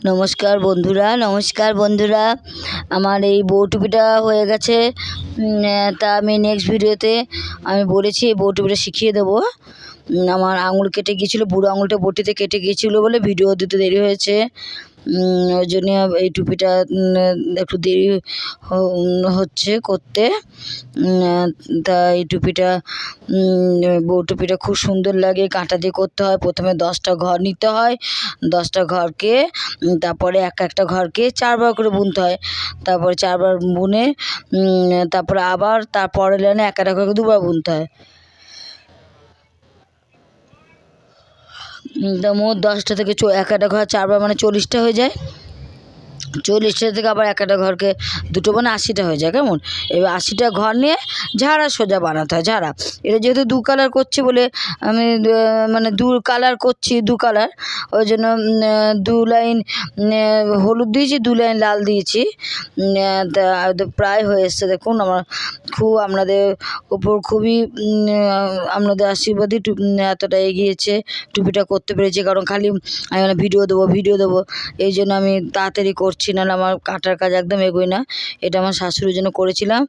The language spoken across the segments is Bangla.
নমস্কার বন্ধুরা, আমার এই বউ টুপিটা হয়ে গেছে। তা আমি নেক্সট ভিডিওতে আমি বলেছি এই বউ টুপিটা শিখিয়ে দেবো। আমার আঙুল কেটে গিয়েছিলো, বুড়ো আঙুলটা বটিতে কেটে গিয়েছিলো বলে ভিডিও দিতে দেরি হয়েছে। ওই জন্য এই টুপিটা একটু দেরি হচ্ছে করতে। তা এই টুপিটা বউ টুপিটা খুব সুন্দর লাগে, কাঁটা দিয়ে করতে হয়। প্রথমে 10টা ঘর নিতে হয়, 10টা ঘরকে তারপরে একটা ঘরকে 4বার করে বুনতে হয়। তারপরে 4বার বুনে তারপরে আবার তারপরের লাইনে একটা ঘরকে 2বার বুনতে হয়। তা মোট 10টা থেকে একটা ঘর 4বার মানে 40টা হয়ে যায়। 40টা থেকে আবার একটা ঘরকে 2টো মানে 80টা হয়ে যায়। কেমন? এবার 80টা ঘর নিয়ে ঝাড়া সোজা বানাতে হয়। ঝাড়া এটা যেহেতু 2 কালার করছি বলে আমি মানে 2 কালার করছি, 2 কালার, ওই জন্য 2 লাইন হলুদ দিয়েছি, 2 লাইন লাল দিয়েছি। তা প্রায় হয়ে এসছে। দেখুন আমার খুব আপনাদের উপর খুবই আপনাদের আশীর্বাদই এতটা এগিয়েছে, টুপিটা করতে পেরেছি। কারণ খালি আমি ভিডিও দেবো এই জন্য আমি তাড়াতাড়ি করছি, না আমার কাটার কাজ একদম এগোয় না। এটা আমার শাশুড়ির জন্য করেছিলাম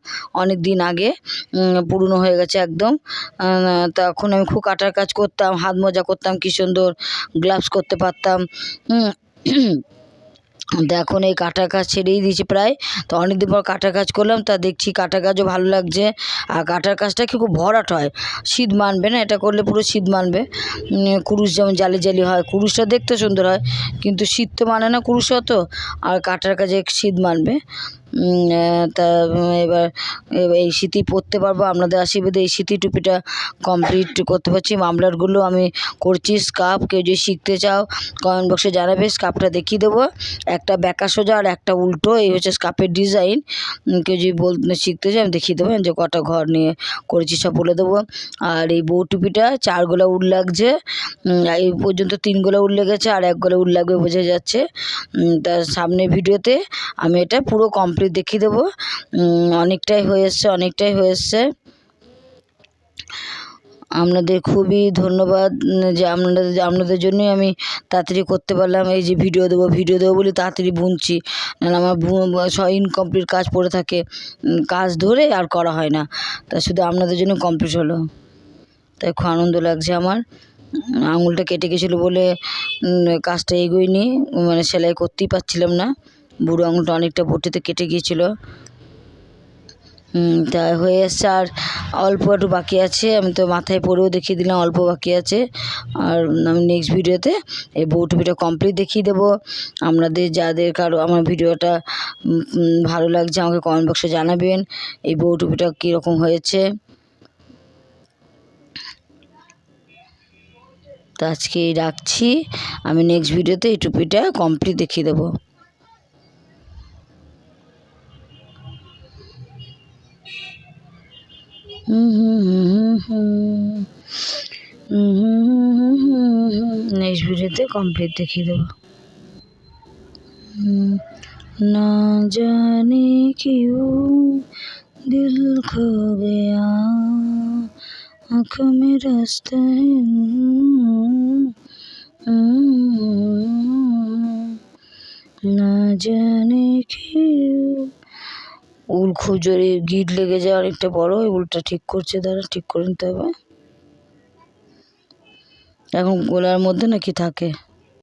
অনেক দিন আগে, পুরনো হয়ে গেছে একদম। তখন আমি খুব কাটার কাজ করতাম, হাত মোজা করতাম, কি সুন্দর গ্লাভস করতে পারতাম। তো এখন এই কাটার কাজ ছেড়েই দিয়েছি প্রায়। তো অনেকদিন পর কাটার কাজ করলাম, তা দেখছি কাটার কাজও ভালো লাগছে। আর কাটার কাজটা কি খুব ভরাট হয়, শীত মানবে না, এটা করলে পুরো শীত মানবে। কুরুশ যেমন জালি জালি হয়, কুরুশটা দেখতে সুন্দর হয় কিন্তু শীত তো মানে না কুরুশ অত, আর কাটার কাজে শীত মানবে। তা এবার এই শীতই পরতে পারবো আপনাদের আশীর্বাদে। এই শীতই টুপিটা কমপ্লিট করতে পারছি। মামলারগুলো আমি করছি স্কার্ফ। কেউ যদি শিখতে চাও কমেন্ট বক্সে জানাবে, স্কার্ফটা দেখিয়ে দেবো। একটা বেঁকা সোজা আর একটা উল্টো, এই হচ্ছে স্কার্ফের ডিজাইন। কেউ যদি শিখতে চাই আমি দেখিয়ে দেবো, যে কটা ঘর নিয়ে করেছি সব বলে দেবো। আর এই বউ টুপিটা 4 গলা উল লাগছে, এই পর্যন্ত 3 গলা উল লেগেছে, আর 1 গলা উল লাগবে বোঝা যাচ্ছে। তার সামনে ভিডিওতে আমি এটা পুরো কমপ্লিট দেখিয়ে দেবো। অনেকটাই হয়ে এসছে। আপনাদের খুবই ধন্যবাদ যে আপনাদের জন্যই আমি তাড়াতাড়ি করতে পারলাম। এই যে ভিডিও দেবো বলে তাড়াতাড়ি বুনছি, নাহলে আমার সব ইনকমপ্লিট কাজ পড়ে থাকে, কাজ ধরে আর করা হয় না। তা শুধু আপনাদের জন্য কমপ্লিট হলো, তাই খুব আনন্দ লাগছে আমার। আঙুলটা কেটে গেছিলো বলে কাজটা এগোয়নি, মানে সেলাই করতেই পারছিলাম না। বুড়ো আঙুলটা অনেকটা বটিতে কেটে গিয়েছিলো। তাই হয়ে এসছে, আর অল্প একটু বাকি আছে। আমি তো মাথায় পরেও দেখিয়ে দিলাম অল্প বাকি আছে। আর আমি নেক্সট ভিডিওতে এই বউ টুপিটা কমপ্লিট দেখিয়ে দেবো। আপনাদের যাদের কারো আমার ভিডিওটা ভালো লাগছে আমাকে কমেন্ট বক্সে জানাবেন এই বউ টুপিটা কীরকম হয়েছে। তো আজকে রাখছি, আমি নেক্সট ভিডিওতে এই টুপিটা কমপ্লিট দেখিয়ে দেবো। নেক্সট ভিডিওতে কমপ্লিট দেখিয়ে দেবো। না জানে क्यों दिल खो गया, आँखों में रास्ता है, না জানে क्यों। উল খুব জোরে গিট লেগে যায়, অনেকটা বড়। উলটা ঠিক করছে, দাঁড়া ঠিক করে নিতে হবে। এখন গলার মধ্যে নাকি থাকে।